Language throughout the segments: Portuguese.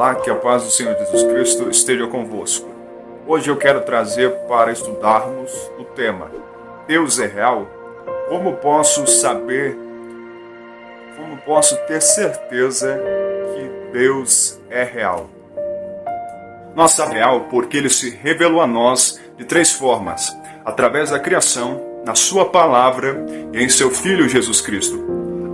Olá, que a paz do Senhor Jesus Cristo esteja convosco. Hoje eu quero trazer para estudarmos o tema Deus é real? Como posso ter certeza que Deus é real? Nós sabemos real porque Ele se revelou a nós de três formas: através da criação, na Sua palavra e em Seu Filho Jesus Cristo.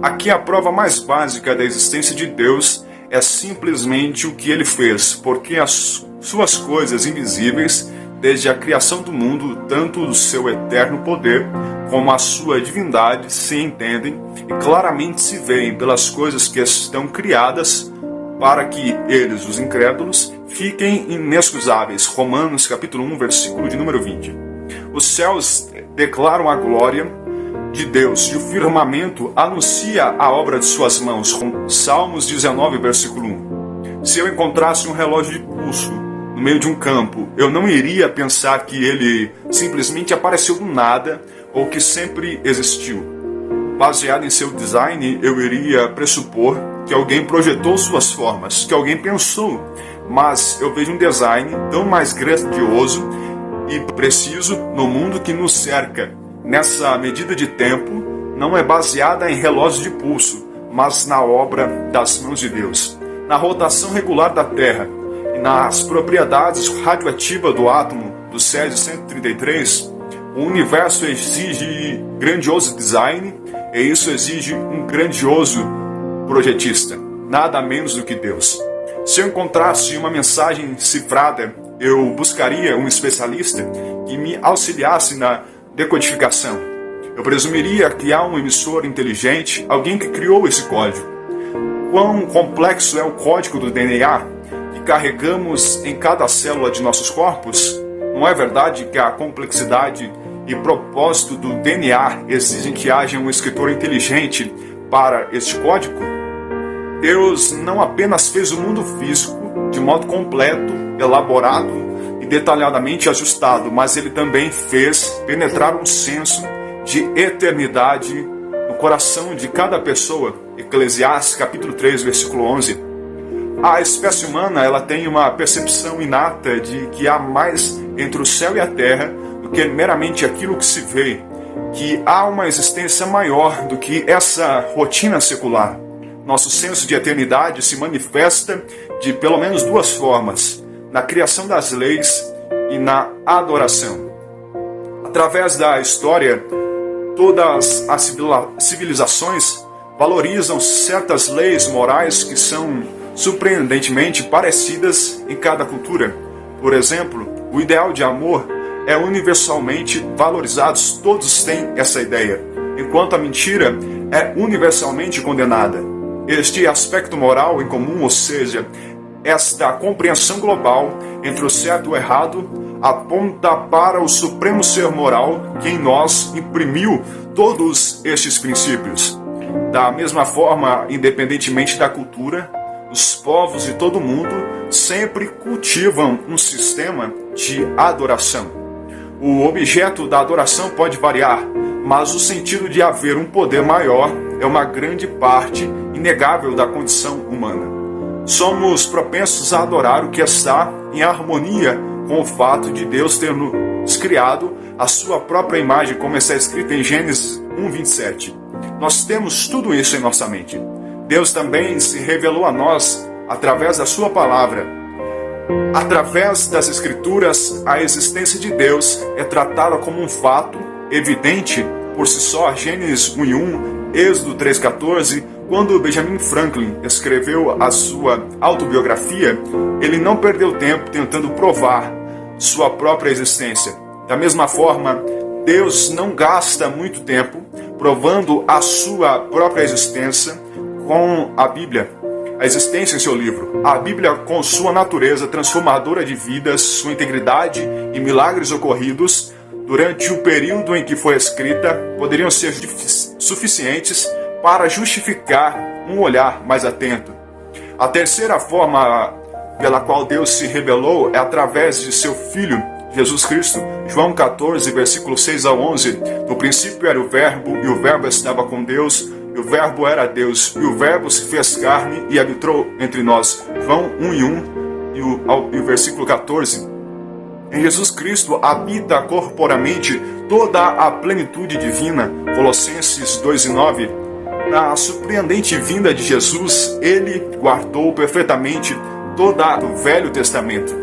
Aqui a prova mais básica da existência de Deus é simplesmente o que Ele fez, porque as suas coisas invisíveis, desde a criação do mundo, tanto o seu eterno poder como a sua divindade se entendem e claramente se veem pelas coisas que estão criadas, para que eles, os incrédulos, fiquem inexcusáveis. Romanos capítulo 1, versículo de número 20. Os céus declaram a glória de Deus e o firmamento anuncia a obra de suas mãos, com Salmos 19, versículo 1. Se eu encontrasse um relógio de pulso no meio de um campo, eu não iria pensar que ele simplesmente apareceu do nada ou que sempre existiu. Baseado em seu design, eu iria pressupor que alguém projetou suas formas, que alguém pensou, mas eu vejo um design tão mais grandioso e preciso no mundo que nos cerca. Nessa medida de tempo, não é baseada em relógio de pulso, mas na obra das mãos de Deus, na rotação regular da Terra e nas propriedades radioativas do átomo do Césio-133. O universo exige grandioso design e isso exige um grandioso projetista, nada menos do que Deus. Se eu encontrasse uma mensagem cifrada, eu buscaria um especialista que me auxiliasse na decodificação. Eu presumiria que há um emissor inteligente, alguém que criou esse código. Quão complexo é o código do DNA que carregamos em cada célula de nossos corpos? Não é verdade que a complexidade e propósito do DNA exigem que haja um escritor inteligente para este código? Deus não apenas fez o mundo físico de modo completo, elaborado e detalhadamente ajustado, mas Ele também fez penetrar um senso de eternidade no coração de cada pessoa. Eclesiastes capítulo 3, versículo 11. A espécie humana ela tem uma percepção inata de que há mais entre o céu e a terra do que meramente aquilo que se vê, que há uma existência maior do que essa rotina secular. Nosso senso de eternidade se manifesta de pelo menos duas formas: na criação das leis e na adoração. Através da história, todas as civilizações valorizam certas leis morais que são surpreendentemente parecidas em cada cultura. Por exemplo, o ideal de amor é universalmente valorizado, todos têm essa ideia, enquanto a mentira é universalmente condenada. Este aspecto moral em comum, ou seja, esta compreensão global entre o certo e o errado, aponta para o supremo ser moral que em nós imprimiu todos estes princípios. Da mesma forma, independentemente da cultura, os povos de todo o mundo sempre cultivam um sistema de adoração. O objeto da adoração pode variar, mas o sentido de haver um poder maior é uma grande parte inegável da condição humana. Somos propensos a adorar o que está em harmonia com o fato de Deus ter nos criado a sua própria imagem, como está escrito em Gênesis 1:27. Nós temos tudo isso em nossa mente. Deus também se revelou a nós através da sua palavra. Através das Escrituras, a existência de Deus é tratada como um fato evidente por si só. Gênesis 1:1, Êxodo 3:14. Quando Benjamin Franklin escreveu a sua autobiografia, ele não perdeu tempo tentando provar sua própria existência. Da mesma forma, Deus não gasta muito tempo provando a sua própria existência com a Bíblia, a existência em seu livro. A Bíblia, com sua natureza transformadora de vidas, sua integridade e milagres ocorridos durante o período em que foi escrita, poderiam ser suficientes para justificar um olhar mais atento. A terceira forma pela qual Deus se revelou é através de seu Filho, Jesus Cristo. João 14, versículo 6 a 11. No princípio era o Verbo, e o Verbo estava com Deus, e o Verbo era Deus, e o Verbo se fez carne e habitou entre nós. João 1:1 e o versículo 14. Em Jesus Cristo habita corporamente toda a plenitude divina. Colossenses 2:9. Na surpreendente vinda de Jesus, ele guardou perfeitamente todo o Velho Testamento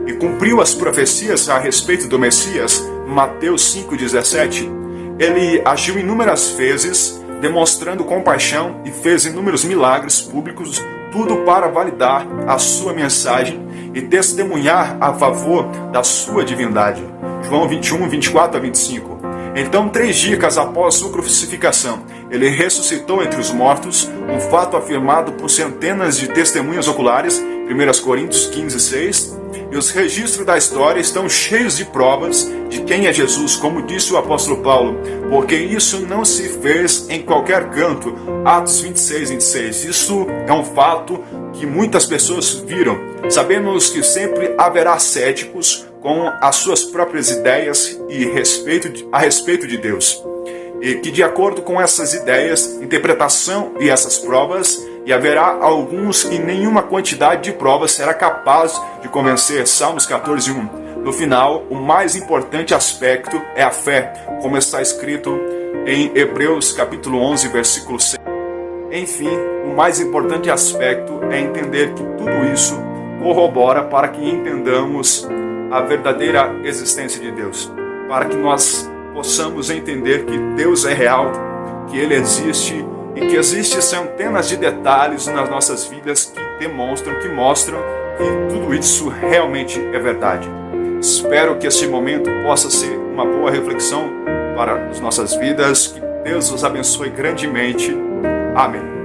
e cumpriu as profecias a respeito do Messias. Mateus 5:17. Ele agiu inúmeras vezes, demonstrando compaixão, e fez inúmeros milagres públicos, tudo para validar a sua mensagem e testemunhar a favor da sua divindade. João 21:24-25. Então, 3 dias após sua crucificação, ele ressuscitou entre os mortos, um fato afirmado por centenas de testemunhas oculares, 1 Coríntios 15:6, e os registros da história estão cheios de provas de quem é Jesus, como disse o apóstolo Paulo, porque isso não se fez em qualquer canto. Atos 26:26. Isso é um fato que muitas pessoas viram. Sabemos que sempre haverá céticos com as suas próprias ideias a respeito de Deus, e que, de acordo com essas ideias, interpretação e essas provas, e haverá alguns que nenhuma quantidade de provas será capaz de convencer. Salmos 14:1. No final, o mais importante aspecto é a fé, como está escrito em Hebreus capítulo 11, versículo 6. Enfim, o mais importante aspecto é entender que tudo isso corrobora para que entendamos a verdadeira existência de Deus, para que nós possamos entender que Deus é real, que Ele existe e que existem centenas de detalhes nas nossas vidas que mostram que tudo isso realmente é verdade. Espero que esse momento possa ser uma boa reflexão para as nossas vidas, que Deus os abençoe grandemente. Amém.